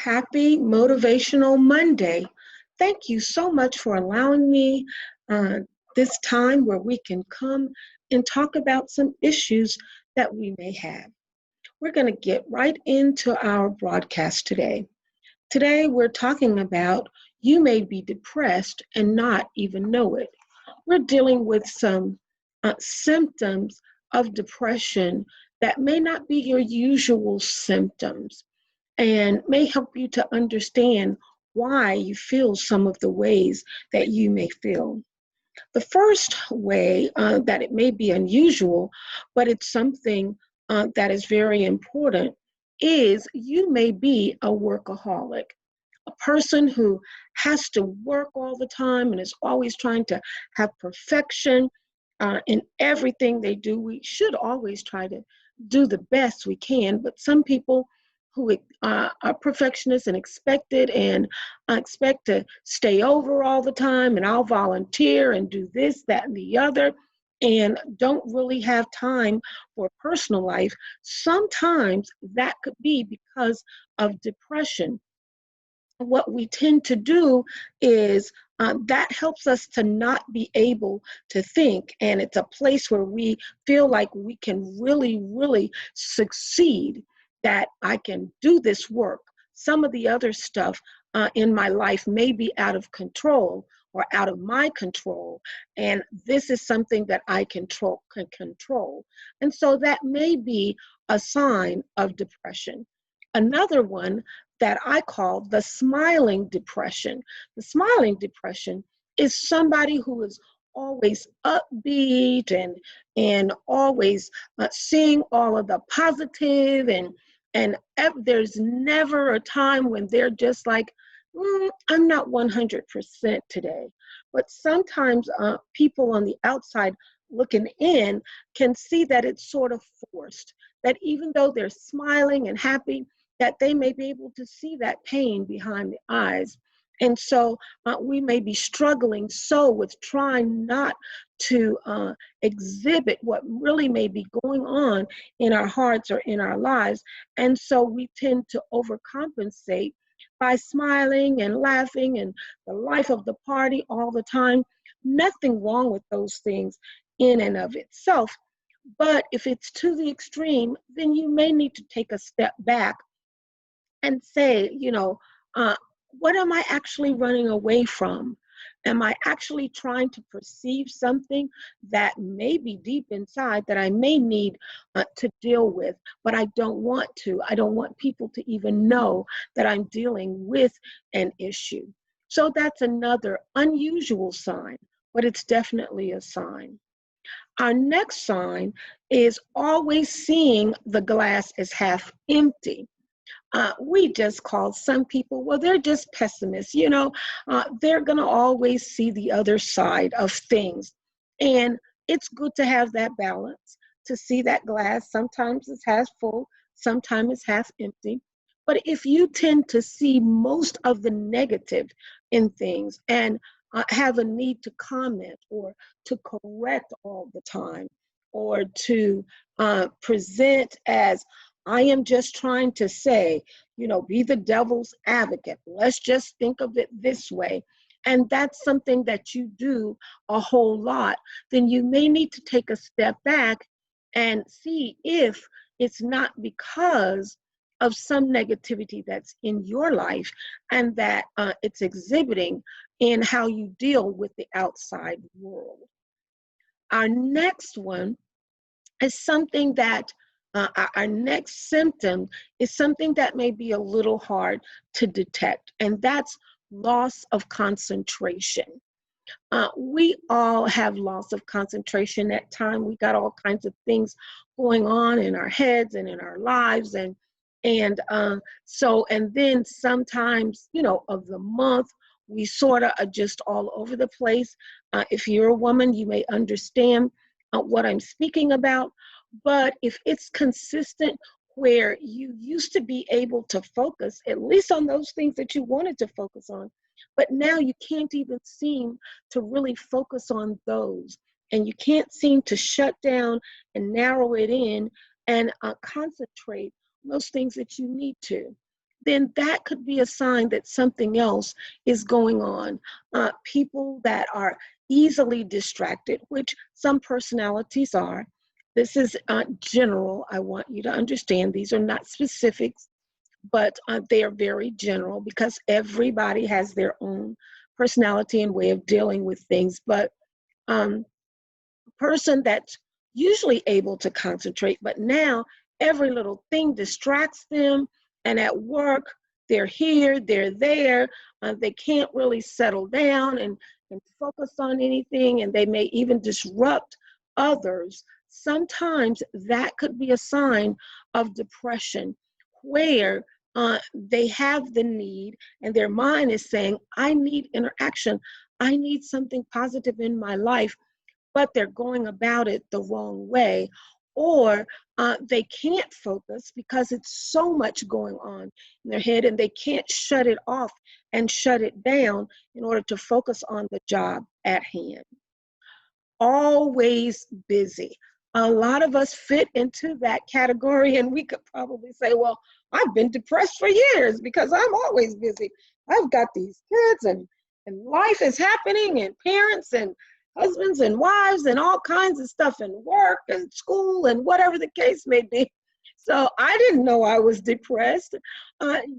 Happy Motivational Monday. Thank you so much for allowing me uh, this time where we can come and talk about some issues that we may have. We're going to get right into our broadcast today. Today, we're talking about you may be depressed and not even know it. We're dealing with some symptoms of depression that may not be your usual symptoms and may help you to understand why you feel some of the ways that you may feel. The first way that it may be unusual, but it's something that is very important, is you may be a workaholic, a person who has to work all the time and is always trying to have perfection in everything they do. We should always try to do the best we can, but some people who are perfectionists and expect to stay over all the time, and I'll volunteer and do this, that, and the other, and don't really have time for personal life. Sometimes that could be because of depression. What we tend to do is that helps us to not be able to think, and it's a place where we feel like we can really succeed, that I can do this work. Some of the other stuff in my life may be out of control or out of my control, and this is something that I can control. And so that may be a sign of depression. Another one that I call the smiling depression. The smiling depression is somebody who is always upbeat and always seeing all of the positive, and there's never a time when they're just like, I'm not 100% today. But sometimes people on the outside looking in can see that it's sort of forced, that even though they're smiling and happy, that they may be able to see that pain behind the eyes. And so we may be struggling so with trying not to exhibit what really may be going on in our hearts or in our lives. And so we tend to overcompensate by smiling and laughing and the life of the party all the time. Nothing wrong with those things in and of itself. But if it's to the extreme, then you may need to take a step back and say, what am I actually running away from? Am I actually trying to perceive something that may be deep inside that I may need to deal with, but I don't want to? I don't want people to even know that I'm dealing with an issue. So that's another unusual sign, but it's definitely a sign. Our next sign is always seeing the glass as half empty. We just call some people, well, they're just pessimists. They're going to always see the other side of things. And it's good to have that balance, to see that glass. Sometimes it's half full, sometimes it's half empty. But if you tend to see most of the negative in things and have a need to comment or to correct all the time, or to present as, I am just trying to say, be the devil's advocate. Let's just think of it this way. And that's something that you do a whole lot. Then you may need to take a step back and see if it's not because of some negativity that's in your life and that it's exhibiting in how you deal with the outside world. Our next one is something that our next symptom is something that may be a little hard to detect, and that's loss of concentration. We all have loss of concentration at times. We got all kinds of things going on in our heads and in our lives, and then sometimes, of the month, we sort of are just all over the place. If you're a woman, you may understand what I'm speaking about. But if it's consistent where you used to be able to focus at least on those things that you wanted to focus on, but now you can't even seem to really focus on those, and you can't seem to shut down and narrow it in and concentrate on those things that you need to, then that could be a sign that something else is going on. People that are easily distracted, which some personalities are. This is general. I want you to understand these are not specifics, but they are very general because everybody has their own personality and way of dealing with things. But person that's usually able to concentrate, but now every little thing distracts them. And at work, they're here, they're there. They can't really settle down and focus on anything, and they may even disrupt others. Sometimes that could be a sign of depression where they have the need and their mind is saying, I need interaction. I need something positive in my life, but they're going about it the wrong way. Or they can't focus because it's so much going on in their head and they can't shut it off and shut it down in order to focus on the job at hand. Always busy. A lot of us fit into that category, and we could probably say, well, I've been depressed for years because I'm always busy. I've got these kids and life is happening and parents and husbands and wives and all kinds of stuff and work and school and whatever the case may be. So I didn't know I was depressed.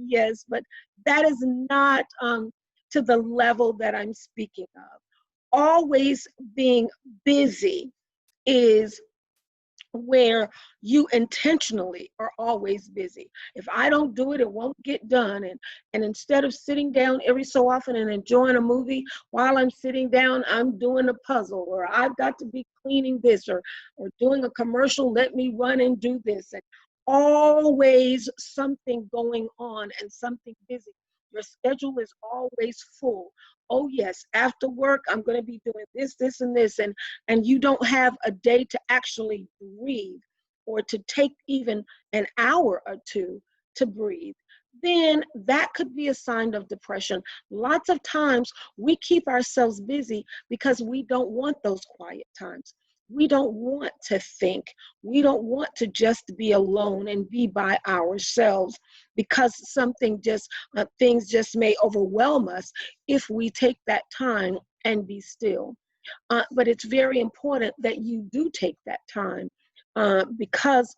Yes, but that is not to the level that I'm speaking of. Always being busy is where you intentionally are always busy. If I don't do it, it won't get done. And instead of sitting down every so often and enjoying a movie, while I'm sitting down, I'm doing a puzzle, or I've got to be cleaning this, or doing a commercial, let me run and do this. And always something going on and something busy. Your schedule is always full. Oh yes, after work, I'm going to be doing this, this, and this. And you don't have a day to actually breathe or to take even an hour or two to breathe, then that could be a sign of depression. Lots of times we keep ourselves busy because we don't want those quiet times. We don't want to think. We don't want to just be alone and be by ourselves because things just may overwhelm us if we take that time and be still. But it's very important that you do take that time because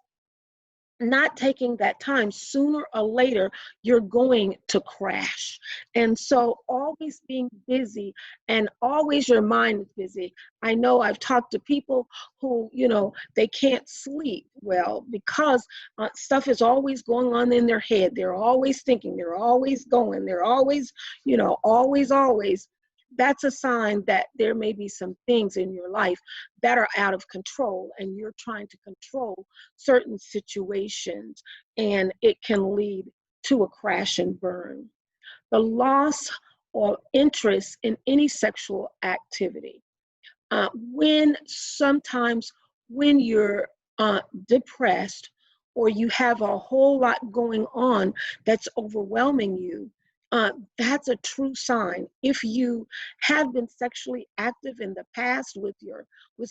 not taking that time, sooner or later, you're going to crash. And so always being busy and always your mind is busy. I know I've talked to people who, they can't sleep well because stuff is always going on in their head. They're always thinking, they're always going, they're always, always. That's a sign that there may be some things in your life that are out of control and you're trying to control certain situations, and it can lead to a crash and burn. The loss or interest in any sexual activity. When you're depressed or you have a whole lot going on that's overwhelming you, that's a true sign. If you have been sexually active in the past with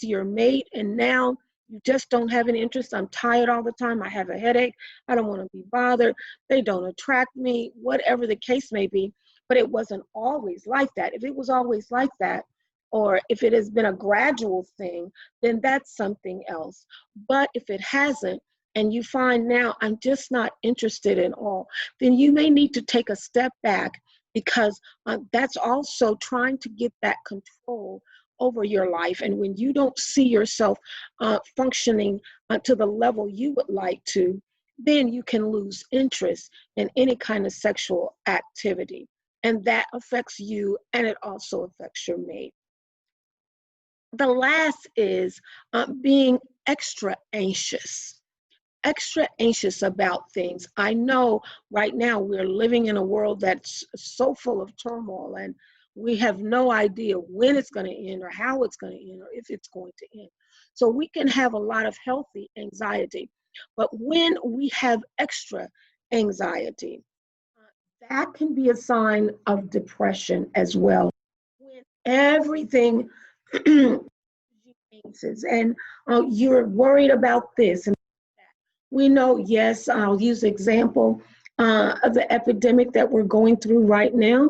your mate and now you just don't have any interest, I'm tired all the time, I have a headache, I don't want to be bothered, they don't attract me, whatever the case may be, but it wasn't always like that. If it was always like that, or if it has been a gradual thing, then that's something else. But if it hasn't, and you find now I'm just not interested in all, then you may need to take a step back because that's also trying to get that control over your life. And when you don't see yourself functioning to the level you would like to, then you can lose interest in any kind of sexual activity. And that affects you and it also affects your mate. The last is being extra anxious about things. I know right now we're living in a world that's so full of turmoil and we have no idea when it's going to end or how it's going to end or if it's going to end. So we can have a lot of healthy anxiety, but when we have extra anxiety, that can be a sign of depression as well. When everything and you're worried about this and we know, yes, I'll use example. of the epidemic that we're going through right now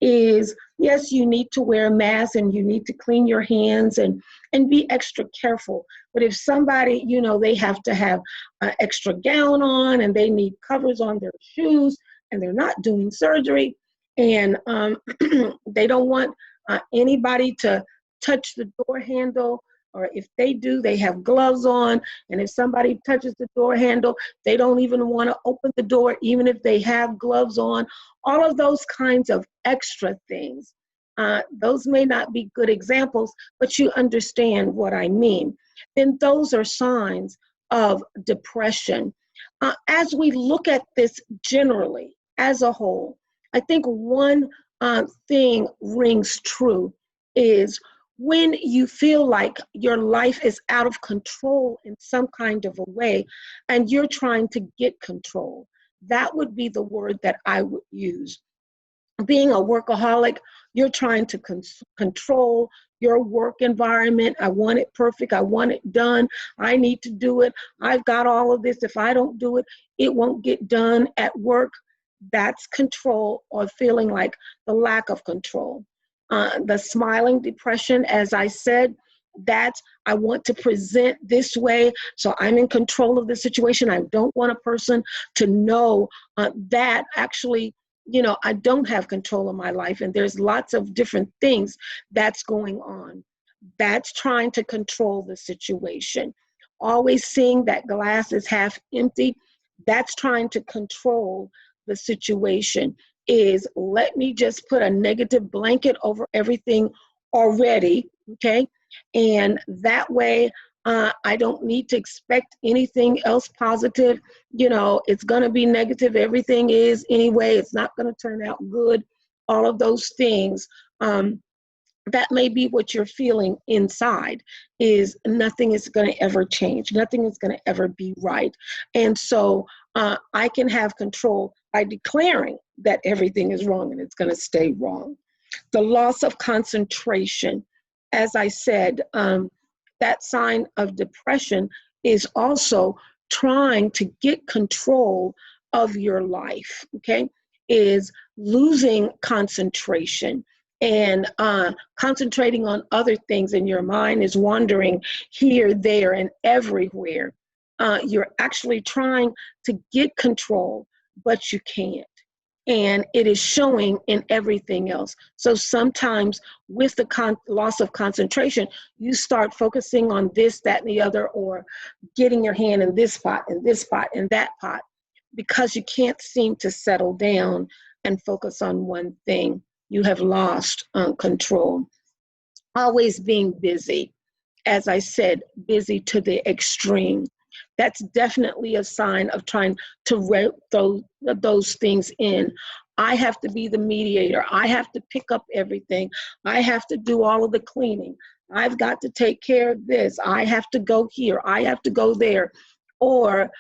is, yes, you need to wear a mask and you need to clean your hands and be extra careful. But if somebody, they have to have an extra gown on and they need covers on their shoes and they're not doing surgery and they don't want anybody to touch the door handle, or if they do, they have gloves on. And if somebody touches the door handle, they don't even want to open the door, even if they have gloves on. All of those kinds of extra things. Those may not be good examples, but you understand what I mean. Then those are signs of depression. As we look at this generally, as a whole, I think one thing rings true is when you feel like your life is out of control in some kind of a way and you're trying to get control. That would be the word that I would use. Being a workaholic, you're trying to control your work environment. I want it perfect. I want it done. I need to do it. I've got all of this. If I don't do it, it won't get done at work. That's control, or feeling like the lack of control. The smiling depression, as I said, that's I want to present this way, so I'm in control of the situation. I don't want a person to know that actually, I don't have control of my life, and there's lots of different things that's going on. That's trying to control the situation. Always seeing that glass is half empty, that's trying to control the situation. Is let me just put a negative blanket over everything already, okay? And that way, I don't need to expect anything else positive. It's going to be negative. Everything is anyway. It's not going to turn out good. All of those things. That may be what you're feeling inside, is nothing is going to ever change. Nothing is going to ever be right. And so I can have control by declaring that everything is wrong and it's going to stay wrong. The loss of concentration, as I said, that sign of depression is also trying to get control of your life, okay? Is losing concentration and concentrating on other things, and your mind is wandering here, there, and everywhere. You're actually trying to get control, but you can't. And it is showing in everything else. So sometimes with the loss of concentration, you start focusing on this, that, and the other, or getting your hand in this pot and this pot and that pot, because you can't seem to settle down and focus on one thing. You have lost control. Always being busy. As I said, busy to the extreme. That's definitely a sign of trying to rope those things in. I have to be the mediator. I have to pick up everything. I have to do all of the cleaning. I've got to take care of this. I have to go here. I have to go there. Or,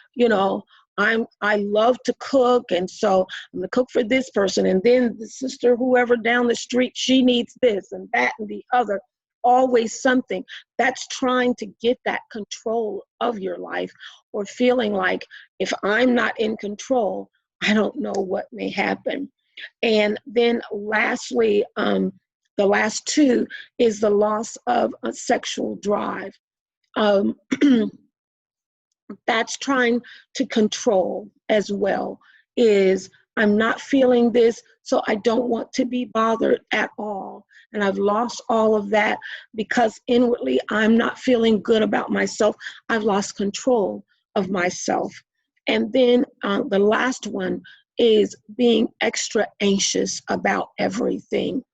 I love to cook, and so I'm gonna cook for this person, and then the sister, whoever down the street, she needs this and that and the other. Always something that's trying to get that control of your life, or feeling like if I'm not in control, I don't know what may happen. And then lastly, the last two is the loss of a sexual drive. That's trying to control as well. Is I'm not feeling this, so I don't want to be bothered at all. And I've lost all of that because inwardly I'm not feeling good about myself. I've lost control of myself. And then the last one is being extra anxious about everything.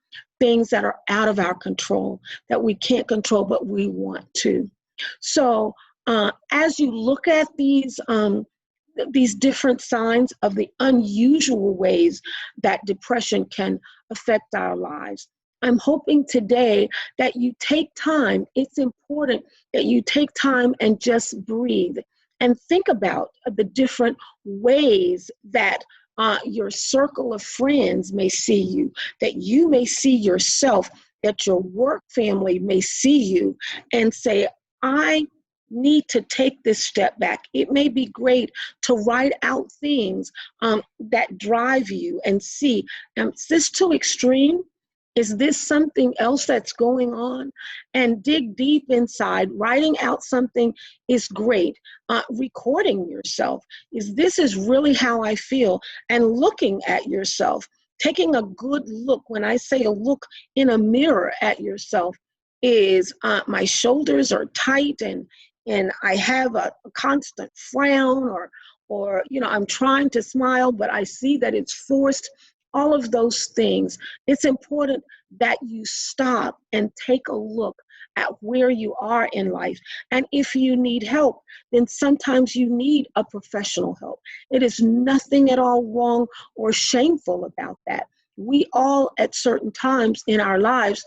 Things that are out of our control, that we can't control, but we want to. So as you look at these different signs of the unusual ways that depression can affect our lives, I'm hoping today that you take time. It's important that you take time and just breathe and think about the different ways that your circle of friends may see you, that you may see yourself, that your work family may see you and say, I need to take this step back. It may be great to write out things that drive you and see, is this too extreme? Is this something else that's going on? And dig deep inside. Writing out something is great. Recording yourself is this is really how I feel, and looking at yourself, taking a good look. When I say a look in a mirror at yourself, is my shoulders are tight and I have a constant frown, or I'm trying to smile but I see that it's forced. All of those things. It's important that you stop and take a look at where you are in life. And if you need help, then sometimes you need a professional help. It is nothing at all wrong or shameful about that. We all at certain times in our lives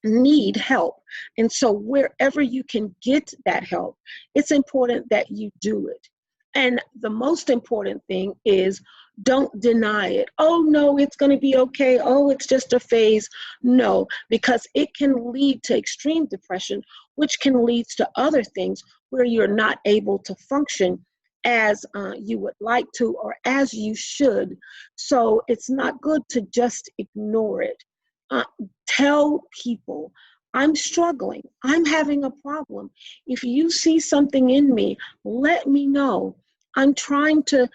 need help. And so wherever you can get that help, it's important that you do it. And the most important thing is don't deny it. Oh, no, it's going to be okay. Oh, it's just a phase. No, because it can lead to extreme depression, which can lead to other things where you're not able to function as you would like to or as you should. So it's not good to just ignore it. Uh, Tell people, I'm struggling. I'm having a problem. If you see something in me, let me know. I'm trying to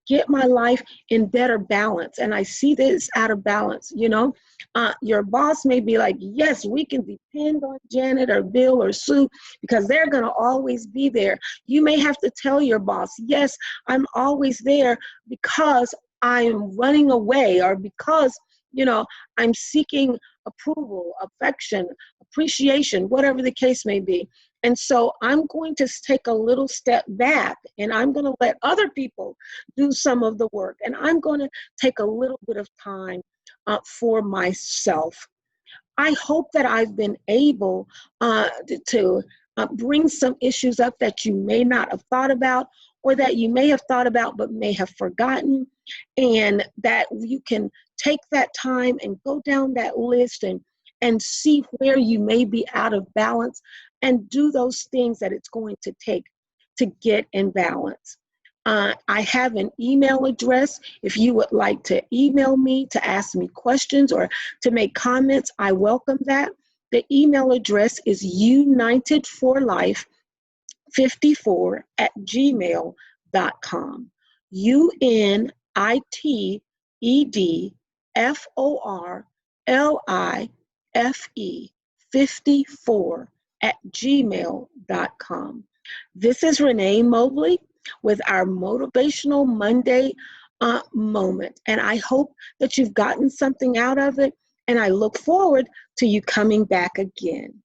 get my life in better balance, and I see this out of balance. Your boss may be like, yes, we can depend on Janet or Bill or Sue because they're going to always be there. You may have to tell your boss, yes, I'm always there because I'm running away, or because I'm seeking approval, affection, appreciation, whatever the case may be. And so I'm going to take a little step back, and I'm going to let other people do some of the work. And I'm going to take a little bit of time for myself. I hope that I've been able to bring some issues up that you may not have thought about, or that you may have thought about but may have forgotten, and that you can take that time and go down that list and see where you may be out of balance and do those things that it's going to take to get in balance. I have an email address. If you would like to email me to ask me questions or to make comments, I welcome that. The email address is united4life54@gmail.com. UNITEDFORLIFE54@gmail.com. This is Renee Mobley with our Motivational Monday moment. And I hope that you've gotten something out of it. And I look forward to you coming back again.